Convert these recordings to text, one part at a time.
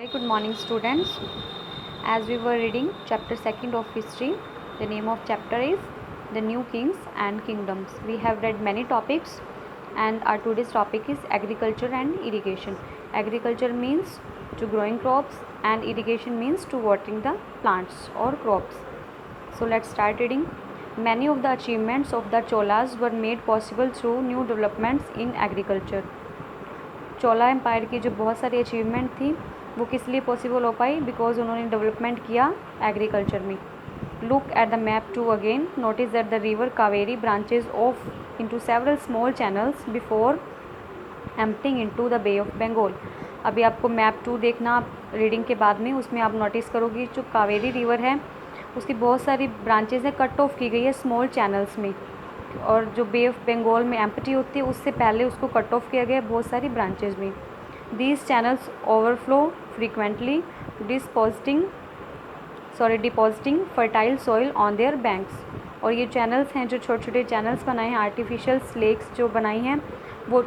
Very good morning, students. As we were reading chapter 2nd of history, the name of chapter is the new kings and kingdoms. We have read many topics and our today's topic is agriculture and irrigation. Agriculture means to growing crops and irrigation means to watering the plants or crops. So let's start reading. Many of the achievements of the Cholas were made possible through new developments in agriculture. Chola empire की जो बहुत सारी achievement थी वो किस लिए possible हो पाई? बिकॉज उन्होंने डेवलपमेंट किया एग्रीकल्चर में. Look at the map 2 again. Notice that the river Kaveri branches off into several small channels before emptying into the Bay of Bengal. अभी आपको मैप 2 देखना रीडिंग के बाद में, उसमें आप नोटिस करोगे जो कावेरी रिवर है उसकी बहुत सारी ब्रांचेज है कट ऑफ की गई है स्मॉल चैनल्स में, और जो बे ऑफ बंगाल में एम्प्टी होती है उससे पहले उसको कट ऑफ किया गया है बहुत सारी ब्रांचेज में. These channels overflow frequently depositing fertile soil on their banks. और ये चैनल्स हैं जो छोटे छोटे चैनल्स बनाए हैं, आर्टिफिशियल लेक्स जो बनाई हैं, वो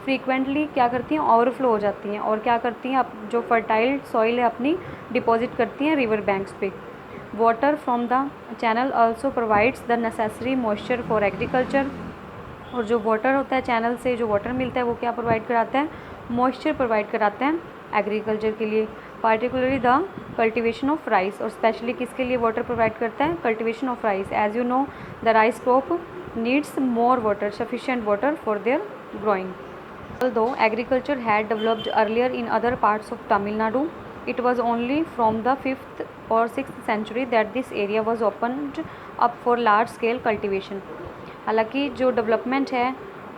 फ्रीक्वेंटली क्या करती हैं? ओवरफ्लो हो जाती हैं और क्या करती हैं? अब जो फर्टाइल सॉइल है अपनी डिपॉजिट करती हैं रिवर बैंक्स पे. Water from the channel also provides the necessary moisture for agriculture. और जो वाटर होता है चैनल से जो वाटर मिलता है वो क्या प्रोवाइड कराता है? मॉइस्चर प्रोवाइड कराते हैं एग्रीकल्चर के लिए. Particularly the cultivation of rice. और स्पेशली किसके लिए वाटर प्रोवाइड करता है? Cultivation of rice. As you know the rice crop needs more water, sufficient water for their growing. Although agriculture had developed earlier in other parts of Tamil Nadu, it was only from the 5th or 6th century that this area was opened up for large scale cultivation. हालांकि जो development है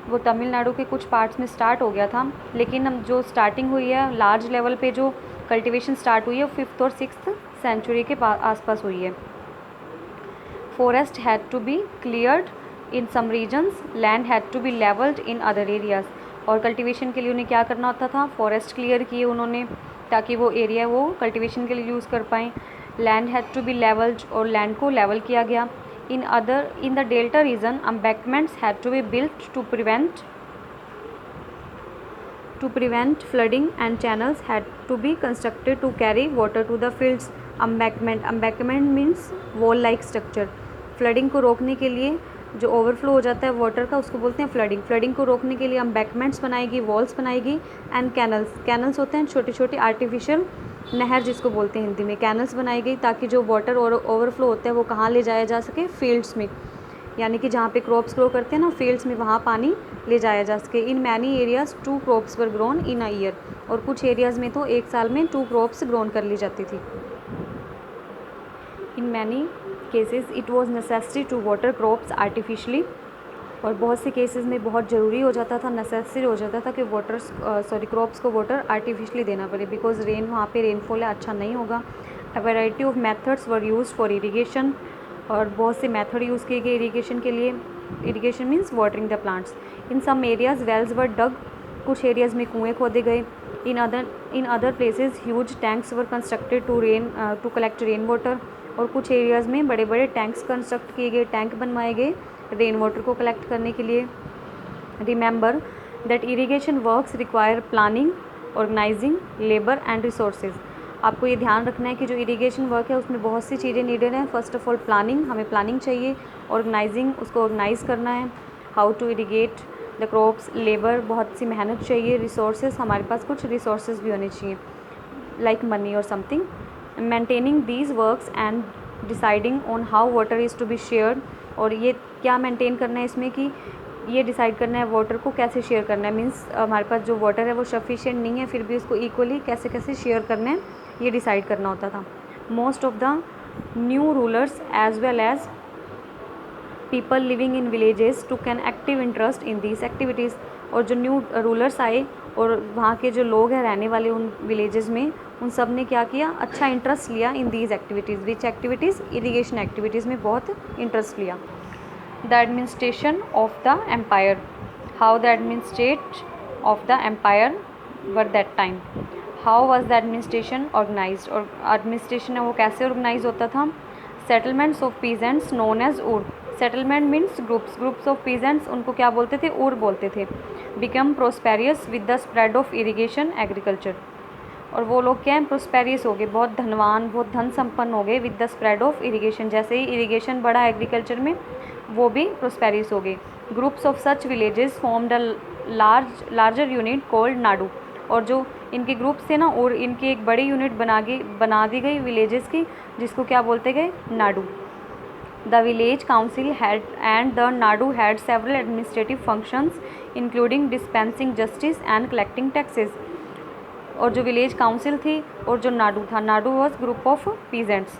वो तमिलनाडु के कुछ parts में start हो गया था, लेकिन हम जो स्टार्टिंग हुई है लार्ज लेवल पे जो कल्टिवेशन स्टार्ट हुई है वो 5th और 6th सेंचुरी के आसपास हुई है. Forest had to be cleared in some regions, land had to be levelled in other areas. और कल्टीवेशन के लिए उन्हें क्या करना होता था? फॉरेस्ट क्लियर किए उन्होंने ताकि वो एरिया वो कल्टीवेशन के लिए यूज़ कर पाएँ. Land had to be levelled, और लैंड को लेवल किया गया. In the delta region embankments had to be built to prevent flooding and channels had to be constructed to carry water to the fields. Embankment means wall like structure. Flooding को रोकने के लिए जो overflow हो जाता है water का उसको बोलते हैं फ्लडिंग. फ्लडिंग को रोकने के लिए एम्बैंकमेंट्स बनाएगी, वॉल्स बनाएगी एंड कैनल्स होते हैं छोटे छोटे आर्टिफिशियल नहर जिसको बोलते हैं हिंदी में. कैनल्स बनाई गई ताकि जो वाटर ओवरफ्लो होता है वो कहाँ ले जाया जा सके? फील्ड्स में, यानी कि जहाँ पे क्रॉप्स ग्रो करते हैं ना फील्ड्स में, वहाँ पानी ले जाया जा सके. In many areas 2 crops were grown in a year. और कुछ एरियाज़ में तो एक साल में 2 क्रॉप्स ग्रोन कर ली जाती थी. In many cases it was necessary to water crops artificially. और बहुत से केसेस में बहुत ज़रूरी हो जाता था, नेसेसरी हो जाता था कि क्रॉप्स को वाटर आर्टिफिशली देना पड़े, बिकॉज वहाँ पे रेनफॉल है अच्छा नहीं होगा. A variety of methods were used for irrigation. और बहुत से मेथड यूज़ किए गए इरीगेशन के लिए. Irrigation means watering the plants. In some areas wells were dug. कुछ एरियाज़ में कुएँ खोदे गए. In other places huge tanks were constructed to collect rain water. और कुछ एरियाज़ में बड़े बड़े टैंक्स कंस्ट्रक्ट किए गए, टैंक बनवाए गए रेन वाटर को कलेक्ट करने के लिए. Remember that irrigation works require planning, organising, labour and resources. आपको ये ध्यान रखना है कि जो इरीगेशन वर्क है उसमें बहुत सी चीज़ें नीडेड हैं. फर्स्ट ऑफ ऑल प्लानिंग, हमें प्लानिंग चाहिए. ऑर्गेनाइजिंग, उसको ऑर्गेनाइज़ करना है, how to irrigate the crops. Labour, बहुत सी मेहनत चाहिए. रिसोर्सेज, हमारे पास कुछ रिसोर्सेज भी होने चाहिए लाइक मनी और something. Maintaining these works and deciding on how water is to be shared. और ये क्या मेंटेन करना है इसमें कि ये डिसाइड करना है वाटर को कैसे शेयर करना है. मीन्स हमारे पास जो वाटर है वो सफिशिएंट नहीं है, फिर भी उसको इक्वली कैसे कैसे शेयर करना है ये डिसाइड करना होता था. Most of the new rulers as well as people living in villages took an active interest in these activities. और जो न्यू रूलर्स आए और वहाँ के जो लोग हैं रहने वाले उन विलेजेस में, उन सब ने क्या किया? अच्छा इंटरेस्ट लिया in these activities. Which activities? Irrigation activities में बहुत इंटरेस्ट लिया. The administration of the empire. How the administrate of the empire were that time. How was the administration organised. और एडमिनिस्ट्रेशन है वो कैसे ऑर्गेनाइज होता था? Settlements of peasants known as ur. Settlement means groups of peasants, उनको क्या बोलते थे? उर बोलते थे. Become prosperous with the spread of irrigation agriculture. और वो लोग क्या हैं, प्रोस्पेरियस हो गए, बहुत धनवान, बहुत धन संपन्न हो गए with the spread of irrigation. जैसे ही इरीगेशन बढ़ा एग्रीकल्चर में, वो भी प्रोस्पेरियस हो गए। Groups of such villages formed a larger unit called Nadu. और जो इनके ग्रुप्स थे ना, और इनकी एक बड़ी यूनिट बना दी गई विलेजेस की, जिसको क्या बोलते गए, Nadu. The village council had and the Nadu had several administrative functions including dispensing justice and collecting taxes। और जो विलेज काउंसिल थी और जो नाडू था, Nadu was group of peasants,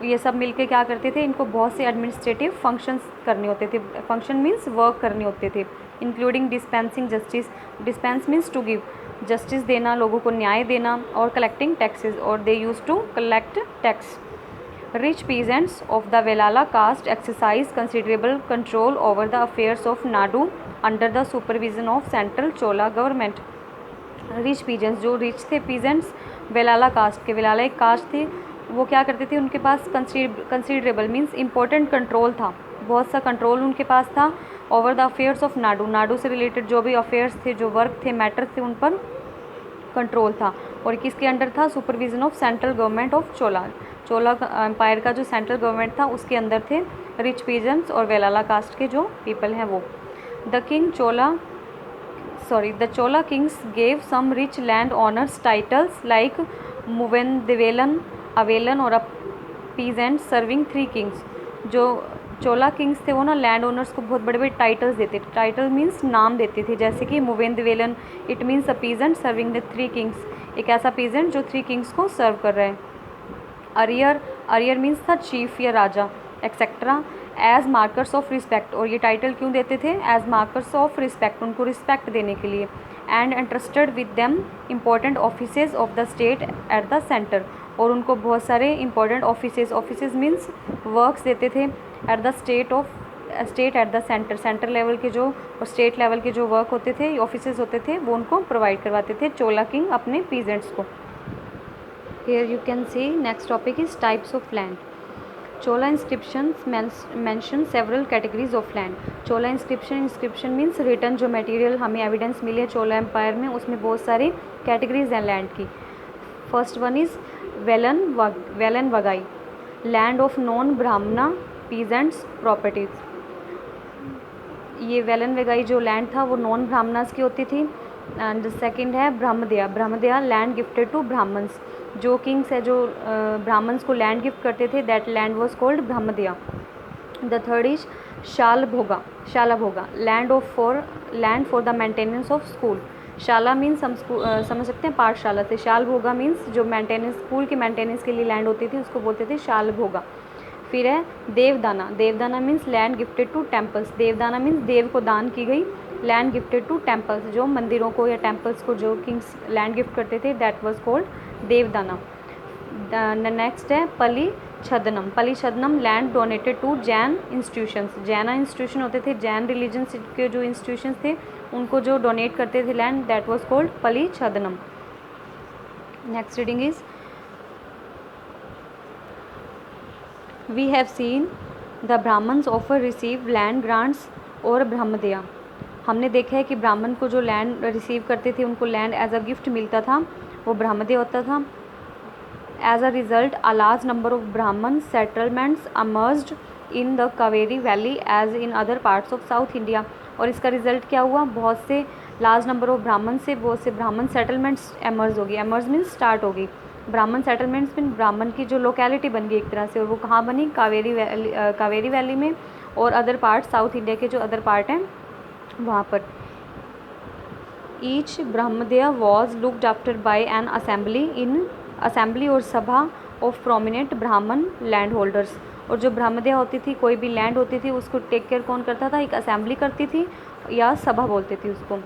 ये सब मिलके क्या करते थे, इनको बहुत से एडमिनिस्ट्रेटिव फंक्शंस करने होते थे। फंक्शन मीन्स वर्क करने होते थे, including dispensing justice, dispense means to give, justice देना, लोगों को न्याय देना, और कलेक्टिंग टैक्सेस, और they use to collect tax. Rich peasants of the Velala caste exercised considerable control over the affairs of Nadu under the supervision of central Chola government। Rich peasants, जो rich थे peasants Vellala cast के, वेलाला एक cast थी, वो क्या करते थे, उनके पास कंसिडरेबल मीन्स इम्पोर्टेंट कंट्रोल था, बहुत सा कंट्रोल उनके पास था over the affairs of Nadu. Nadu से रिलेटेड जो भी अफेयर्स थे, जो वर्क थे, मैटर्स थे, उन पर कंट्रोल था। और किसके अंडर था, supervision of central government of Chola. Chola empire का जो सेंट्रल गवर्नमेंट था, उसके अंदर थे रिच पीजेंट्स और वेलाला कास्ट के जो पीपल हैं वो। The Chola kings gave some rich land owners titles like Muvendavelan, अवेलन और अ पीजेंट सर्विंग 3 किंग्स। जो चोला किंग्स थे वो ना लैंड ओनर्स को बहुत बड़े बड़े टाइटल्स देते थे। टाइटल मीन्स नाम देते थे, जैसे कि Muvendavelan, it means a peasant serving the 3 kings, एक ऐसा पीजेंट जो 3 किंग्स को सर्व कर रहा है। अरियर मीन्स था चीफ या राजा, etcetera, as markers of respect. और ये टाइटल क्यों देते थे, एज मार्कर्स ऑफ रिस्पेक्ट, उनको रिस्पेक्ट देने के लिए। And entrusted with them important offices of the state at the centre. और उनको बहुत सारे इंपॉर्टेंट ऑफिसेज मीन्स वर्क्स देते थे at the state at the centre level के जो और स्टेट लेवल के जो वर्क होते थे, ऑफिसेज होते थे, वो उनको प्रोवाइड करवाते थे चोला किंग अपने पीजेंट्स को। Here you can see next topic is types of land। Chola inscriptions mention several categories of land। Chola inscription means written जो material हमें evidence मिली है चोला एम्पायर में, उसमें बहुत सारी categories हैं लैंड की। First one is Vellan Vagai, land of non Brahmana peasants properties. ये वेलन वगाई जो लैंड था वो नॉन ब्राह्मणास की होती थी। एंड सेकंड है Brahmadeya, land gifted to Brahmins. जो किंग्स है जो ब्राह्मण्स को लैंड गिफ्ट करते थे, that land was called Brahmadeya. The third is Shala Bhoga, land for the maintenance of school. Shala means हम समझ सकते हैं पाठशाला से, शाल भोगा मीन्स जो मेंटेनेंस, स्कूल की मेंटेनेंस के लिए लैंड होती थी उसको बोलते थे शाल भोगा। फिर है Devadana means land gifted to temples. Devadana means देव को दान की गई, लैंड गिफ्टेड टू टेम्पल्स, जो मंदिरों को या टेम्पल्स को जो किंग्स लैंड गिफ्ट करते थे, that was called Devadana. Next है Palli Chhandam, land donated to Jain institutions. Jaina institution होते थे, जैन रिलीजन के जो इंस्टीट्यूशंस थे उनको जो डोनेट करते थे land, that was called Palli Chhandam. Next reading is we have seen the Brahmins offer receive land grants और ब्रह्मदया। हमने देखा है कि ब्राह्मण को जो लैंड रिसीव करते थे उनको लैंड एज अ गिफ्ट मिलता था, वो ब्रह्मदया होता था। As a result a large number of Brahmin settlements emerged in the Kaveri valley as in other parts of South India. और इसका रिजल्ट क्या हुआ, बहुत से लार्ज नंबर ऑफ ब्राह्मण से बहुत से ब्राह्मण सेटलमेंट्स एमर्ज हो गई। एमर्ज मीन्स स्टार्ट हो गई, ब्राह्मण सेटलमेंट्स मीन ब्राह्मण की जो लोकेलिटी बन गई एक तरह से, और वो कहाँ बनी, कावेरी वैली में और अदर पार्ट साउथ इंडिया के जो अदर पार्ट हैं वहाँ पर। Each Brahmadeya was looked after by an assembly or sabha of prominent Brahmin land holders. और जो ब्रह्मदया होती थी, कोई भी लैंड होती थी उसको टेक केयर कौन करता था, एक असेंबली करती थी या सभा बोलते थे उसको।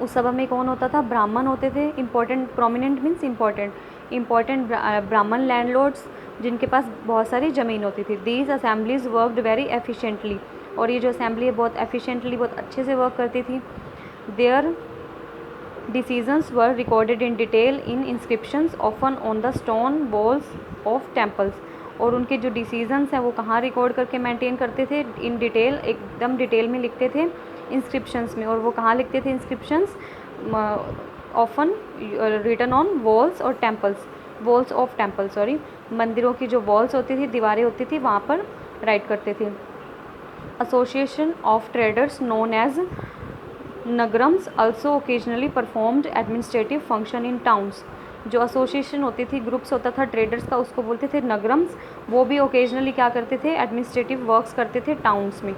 उस सभा में कौन होता था, ब्राह्मण होते थे, इंपॉर्टेंट, प्रोमिनेंट मीन्स इंपॉर्टेंट ब्राह्मण लैंडलॉर्ड्स जिनके पास बहुत सारी ज़मीन होती थी। These assemblies worked very efficiently, और ये जो असेंबली है बहुत एफिशिएंटली, बहुत अच्छे से वर्क करती थी। Their decisions were recorded in detail in inscriptions often on the stone walls of temples. और उनके जो डिसीजंस हैं वो कहाँ रिकॉर्ड करके मेंटेन करते थे, इन डिटेल, एकदम डिटेल में लिखते थे इंस्क्रिप्शंस में। और वो कहाँ लिखते थे inscriptions, often written on walls और temples, walls of temple sorry, मंदिरों की जो वॉल्स होती थी, दीवारें होती थी, वहाँ पर राइट करते थे। Association of traders known as nagarams also occasionally performed administrative function in towns. जो एसोसिएशन होती थी, ग्रुप्स होता था ट्रेडर्स का, उसको बोलते थे नगरम्स। वो भी ओकेजनली क्या करते थे, एडमिनिस्ट्रेटिव वर्क्स करते थे टाउन्स में।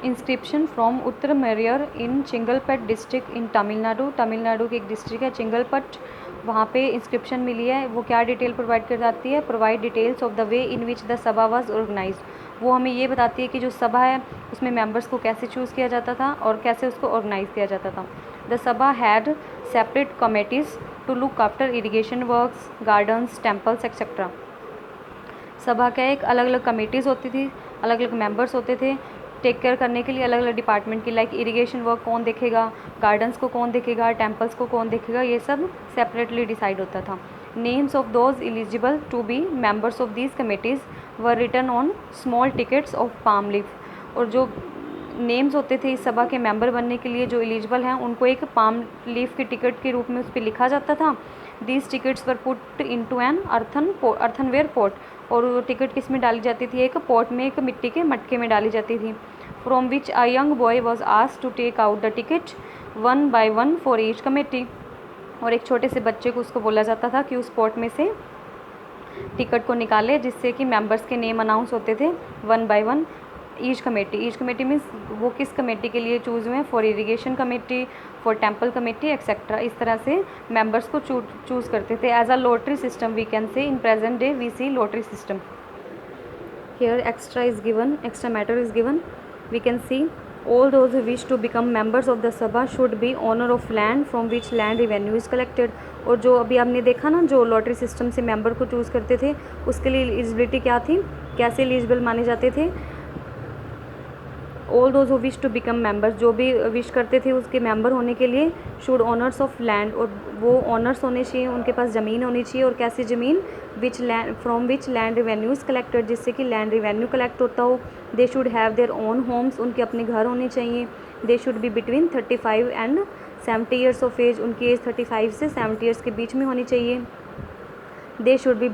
Inscription from Uttaramerur in Chingleput district in Tamil Nadu, Tamil Nadu की एक डिस्ट्रिक्ट है चिंगलपट, वहाँ पे इंस्क्रिप्शन मिली है। वो क्या डिटेल प्रोवाइड कर जाती है, provide details of the way in which the सभा वाज ऑर्गेनाइज्ड। वो हमें ये बताती है कि जो सभा है उसमें मेंबर्स को कैसे चूज़ किया जाता था और कैसे उसको ऑर्गेनाइज किया जाता था। The sabha had separate committees to look after irrigation works, gardens, temples etcetera. सभा का एक अलग अलग कमेटीज़ होती थी, अलग अलग मेंबर्स होते थे टेक केयर करने के लिए अलग अलग डिपार्टमेंट की, लाइक इरिगेशन वर्क कौन देखेगा, गार्डन्स को कौन देखेगा, टेम्पल्स को कौन देखेगा, ये सब सेपरेटली डिसाइड होता था। Names of those eligible to be members of these committees were written on small tickets of palm leaf. और जो नेम्स होते थे इस सभा के मेंबर बनने के लिए जो एलिजिबल हैं, उनको एक पाम लीफ की टिकट के रूप में उस पर लिखा जाता था। These tickets were put into an earthenware pot. और वो टिकट किस में डाली जाती थी, एक पॉट में, एक मिट्टी के मटके में डाली जाती थी। From which a young boy was asked to take out the ticket 1 by 1 for each committee. और एक छोटे से बच्चे को उसको बोला जाता था कि उस पॉट में से टिकट को निकाले, जिससे कि मेंबर्स के नेम अनाउंस होते थे 1 by 1 each committee. Each committee means वो किस कमेटी के लिए चूज़ हुए हैं, for irrigation committee, for temple committee etcetera. इस तरह से मेंबर्स को चूज़ करते थे। As a lottery system we can say in present day we see lottery system. Here extra is given, extra matter is given. We can see all those who wish to become members of the sabha should be owner of land from which land revenue is collected। और जो अभी आपने देखा ना, जो lottery system से member को choose करते थे, उसके लिए एलिजिबिलिटी क्या थी, कैसे एलिजिबल माने जाते थे। All those who wish to become members, जो भी विश करते थे उसके मेंबर होने के लिए, शुड ऑनर्स ऑफ लैंड, और वो ऑनर्स होने चाहिए, उनके पास ज़मीन होनी चाहिए। और कैसी ज़मीन, which land, from which land revenues collected, जिससे कि लैंड रिवेन्यू कलेक्ट होता हो। They should have their own homes, उनके अपने घर होने चाहिए। They should be between 35 and 70 years of age, उनकी एज 35 से 70 ईयर्स के बीच में होनी चाहिए। They should be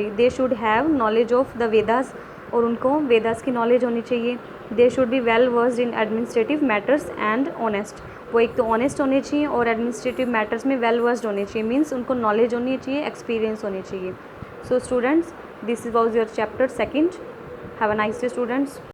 they should have knowledge of the Vedas, और उनको वेदास की नॉलेज होनी चाहिए। They should be well versed in administrative matters and honest, वो एक तो ऑनेस्ट होने चाहिए और एडमिनिस्ट्रेटिव मैटर्स में वेल वर्स्ड होने चाहिए, मीन्स उनको नॉलेज होनी चाहिए, एक्सपीरियंस होनी चाहिए। So students, this was your chapter 2nd। Have a nice day students.